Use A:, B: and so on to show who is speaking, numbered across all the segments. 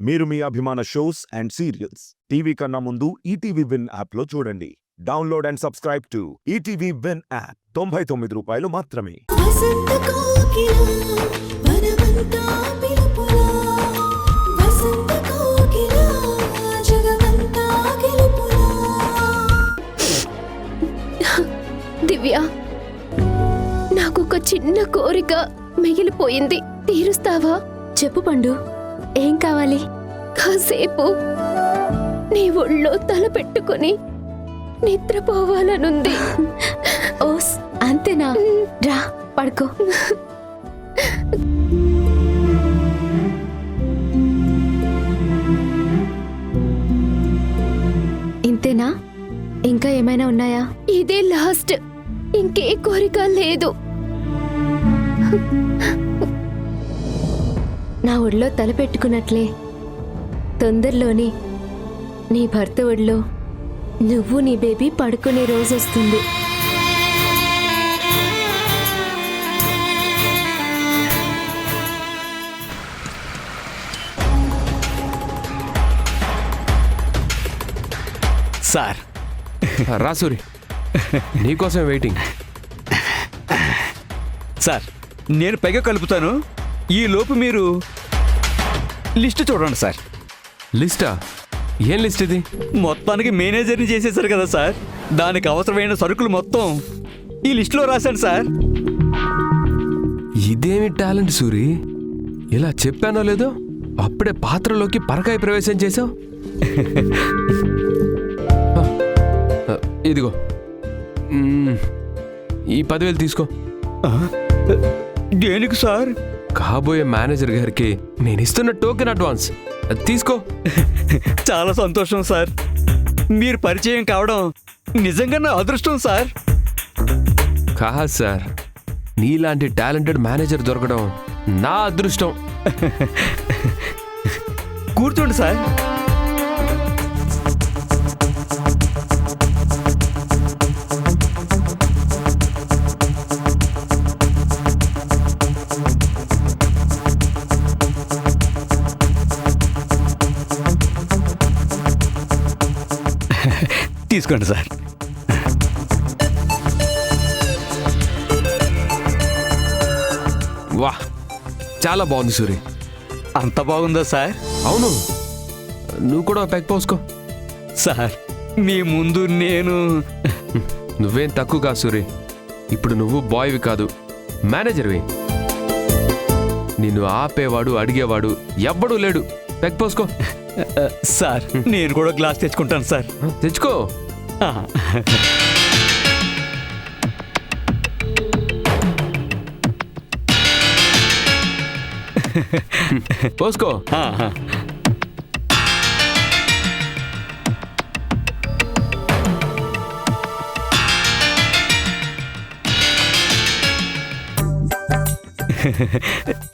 A: మీరు మీ అభిమాన shows and serials TV కన్నా ముందు ఈటీవీ విన్ యాప్లో చూడండి. Download and subscribe to ETV win app. 99 రూపాయలు మాత్రమే.
B: వసంత కోకిల వనమంతా పిలుపులా వసంత కోకిల జగమంతా గెలుపులా.
C: దివ్య, నాకొక చిన్న కోరిక మిగిలిపోయింది, తీరుస్తావా?
D: చెప్పు పండు, ఏం కావాలి?
C: కాసేపు నీ ఒళ్ళో తల పెట్టుకుని నిద్రపోవాలనుంది.
D: ఓస్ అంతేనా? రా పడుకో. ఇంతేనా? ఇంకా ఏమైనా ఉన్నాయా?
C: ఇదే లాస్ట్, ఇంకే కోరిక లేదు.
D: నా ఒళ్ళో తల పెట్టుకున్నట్లే తొందరలోని నీ భర్త ఒళ్ళో నువ్వు నీ బేబీ పడుకునే రోజు వస్తుంది.
E: సార్
F: రాసూరి, నీకోసం వెయిటింగ్.
E: సార్, నేను పైగా కలుపుతాను, ఈ లోపు మీరు లిస్ట్ చూడండి సార్.
F: లిస్టా? ఏం లిస్ట్ ఇది?
E: మొత్తానికి మేనేజర్ని చేసేసారు కదా సార్, దానికి అవసరమైన సరుకులు మొత్తం ఈ లిస్టులో రాశాను సార్.
F: ఇదేమి టాలెంట్ సూరి, ఇలా చెప్పానో లేదో అప్పుడే పాత్రలోకి పరకాయ ప్రవేశం చేసావు. ఇదిగో ఈ 10,000 తీసుకో.
E: దేనికి సార్?
F: కాబోయే మేనేజర్ గారికి నేను ఇస్తున్న టోకెన్ అడ్వాన్స్, అది తీసుకో.
E: చాలా సంతోషం సార్, మీరు పరిచయం కావడం నిజంగా నా అదృష్టం సార్.
F: కాదు సార్, నీలాంటి టాలెంటెడ్ మేనేజర్ దొరకడం నా అదృష్టం.
E: కూర్చోండి సార్. తీసుకోండి సార్.
F: వా, చాలా బాగుంది సూరి.
E: అంత బాగుందా సార్?
F: అవును, నువ్వు కూడా పెగ్ పోసుకో.
E: సార్, మీ ముందు నేను
F: నువ్వేం తక్కువ కాదు సూరి, ఇప్పుడు నువ్వు బాయ్వి కాదు, మేనేజర్వి. నిన్ను ఆపేవాడు అడిగేవాడు ఎవ్వడూ లేడు. పెగ్ పోసుకో.
E: సార్, నేను కూడా గ్లాస్ తెచ్చుకుంటాను సార్.
F: తెచ్చుకో. పోసుకో.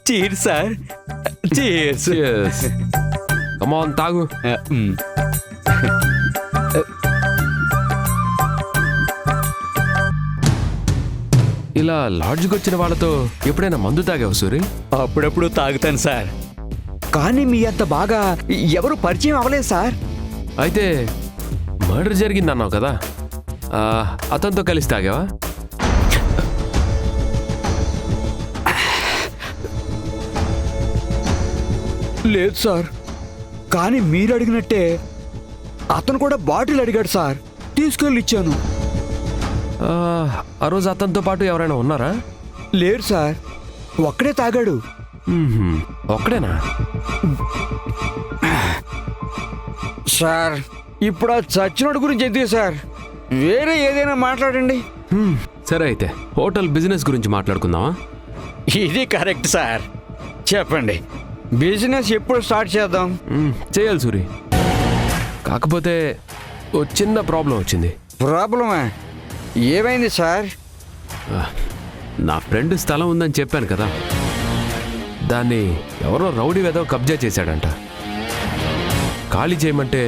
E: Cheer sir, cheers.
F: Come on, తాగు. ఇలా లాడ్జ్కి వచ్చిన వాళ్ళతో ఎప్పుడైనా మందు తాగావు సూరి?
E: అప్పుడప్పుడు తాగుతాను సార్, కానీ మీ అంత బాగా ఎవరు పరిచయం అవ్వలేదు సార్.
F: అయితే మర్డర్ జరిగిందన్నావు కదా, అతనితో కలిసి తాగావా?
E: లేదు సార్, కానీ మీరు అడిగినట్టే అతను కూడా బాటిల్ అడిగాడు సార్, తీసుకెళ్ళి ఇచ్చాను.
F: ఆ రోజు అతనితో పాటు ఎవరైనా ఉన్నారా?
E: లేరు సార్, ఒక్కడే తాగాడు.
F: ఒక్కడేనా?
E: సార్, ఇప్పుడు ఆ చచ్చినోడు గురించి ఎందుకు సార్, వేరే ఏదైనా మాట్లాడండి.
F: సరే, అయితే హోటల్ బిజినెస్ గురించి మాట్లాడుకుందామా?
E: ఇది కరెక్ట్ సార్, చెప్పండి. బిజినెస్ ఎప్పుడు స్టార్ట్ చేద్దాం?
F: చేయాలి సూరి, కాకపోతే ఓ చిన్న ప్రాబ్లం వచ్చింది.
E: ప్రాబ్లమా? ఏమైంది సార్?
F: నా ఫ్రెండ్ స్థలం ఉందని చెప్పాను కదా, దాన్ని ఎవరో రౌడీ వేదో కబ్జా చేశాడంట. ఖాళీ చేయమంటే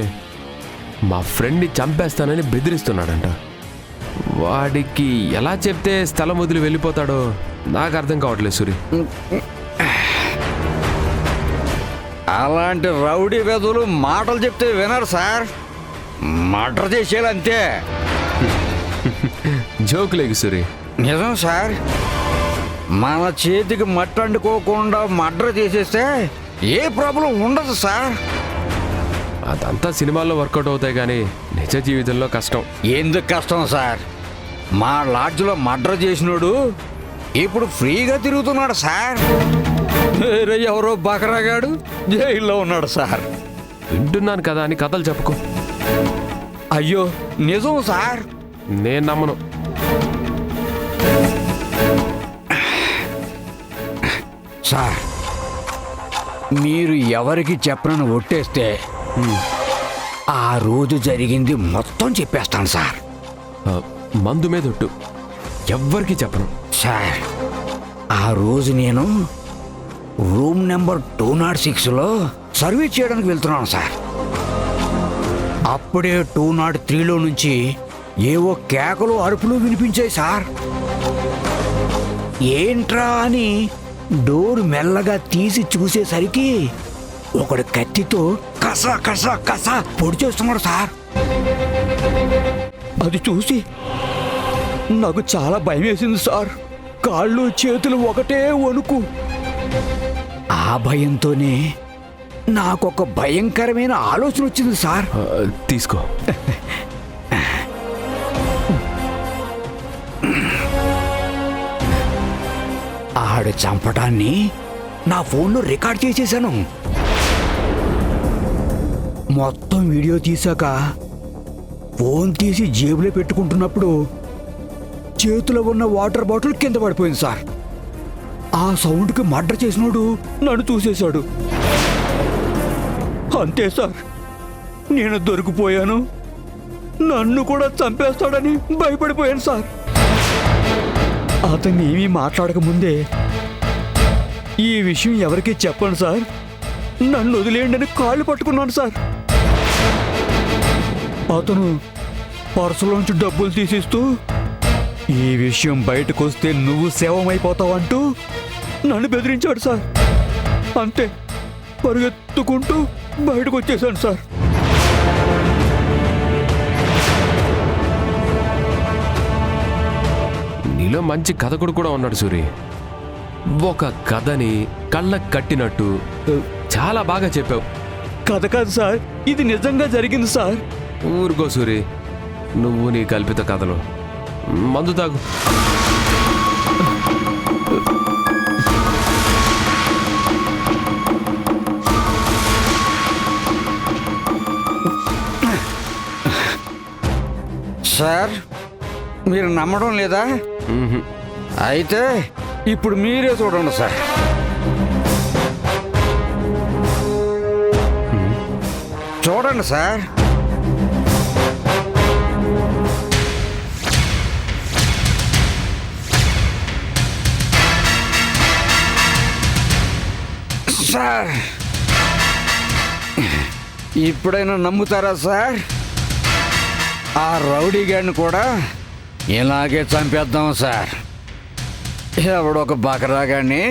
F: మా ఫ్రెండ్ని చంపేస్తానని బెదిరిస్తున్నాడంట. వాడికి ఎలా చెప్తే స్థలం వదిలి వెళ్ళిపోతాడో నాకు అర్థం కావట్లేదు సూరి.
E: అలాంటి రౌడీ వెధులు మాటలు చెప్తే వినరు సార్, మర్డర్ చేసేయాలి అంతే.
F: జోకులేగు సూరి.
E: నిజం సార్, మన చేతికి మట్టి అంటుకోకుండా మర్డర్ చేసేస్తే ఏ ప్రాబ్లం ఉండదు సార్.
F: అదంతా సినిమాల్లో వర్కౌట్ అవుతాయి కానీ నిజ జీవితంలో కష్టం.
E: ఎందుకు కష్టం సార్? మా లాడ్జ్లో మర్డర్ చేసినోడు ఇప్పుడు ఫ్రీగా తిరుగుతున్నాడు సార్. వేరే ఎవరో బకరాగాడు జైల్లో ఉన్నాడు సార్.
F: వింటున్నాను కదా అని కథలు చెప్పుకో.
E: అయ్యో నిజం సార్.
F: నేను నమ్మను.
E: సార్ మీరు ఎవరికి చెప్పనని ఒట్టేస్తే ఆ రోజు జరిగింది మొత్తం చెప్పేస్తాను సార్.
F: మందు మీద ఒట్టు, ఎవ్వరికి చెప్పను.
E: సార్ ఆ రోజు నేను రూమ్ నెంబర్ 206లో సర్వీస్ చేయడానికి వెళ్తున్నాను సార్. అప్పుడే 203లో నుంచి ఏవో కేకలు అరుపులు వినిపించాయి సార్. ఏంట్రా అని డోర్ మెల్లగా తీసి చూసేసరికి ఒకడు కత్తితో కసా కసా కసా పొడి చేస్తున్నాడు సార్. అది చూసి నాకు చాలా భయం వేసింది సార్. కాళ్ళు చేతులు ఒకటే వణుకు. ఆ భయంతోనే నాకొక భయంకరమైన ఆలోచన వచ్చింది సార్.
F: తీసుకో.
E: ఆడు చంపటాన్ని నా ఫోన్లో రికార్డ్ చేసేసాను. మొత్తం వీడియో తీసాక ఫోన్ తీసి జేబులో పెట్టుకుంటున్నప్పుడు చేతిలో ఉన్న వాటర్ బాటిల్ కింద పడిపోయింది సార్. ఆ సౌండ్కి మర్డర్ చేసినోడు నన్ను చూసేశాడు. అంతే సార్, నేను దొరికిపోయాను. నన్ను కూడా చంపేస్తాడని భయపడిపోయాను సార్. అతన్ని ఏమీ మాట్లాడక ముందే ఈ విషయం ఎవరికీ చెప్పండి సార్, నన్ను వదిలేయండి అని కాళ్ళు పట్టుకున్నాను సార్. అతను పర్సులోంచి డబ్బులు తీసిస్తూ ఈ విషయం బయటకు వస్తే నువ్వు శవమైపోతావంటూ నన్ను బెదిరించాడు సార్. అంతే, పరిగెత్తుకుంటూ బయటకు వచ్చేసాను సార్.
F: నీలో మంచి కథకుడు కూడా ఉన్నాడు సూరి. ఒక కథని కళ్ళకు కట్టినట్టు చాలా బాగా చెప్పావు.
E: కథ కాదు సార్, ఇది నిజంగా జరిగింది సార్.
F: ఊరుకో సూరి, నువ్వు నీ కల్పిత కథలు. మందు తాగు.
E: సార్ మీరు నమ్మడం లేదా? అయితే ఇప్పుడు మీరే చూడండి సార్. చూడండి సార్. సార్ ఇప్పుడైనా నమ్ముతారా సార్? ఆ రౌడీ గాడిని కూడా ఇలాగే చంపేద్దాం సార్. ఎవడొక బకరాగాడిని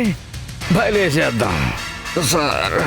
E: బయలేసేద్దాం సార్.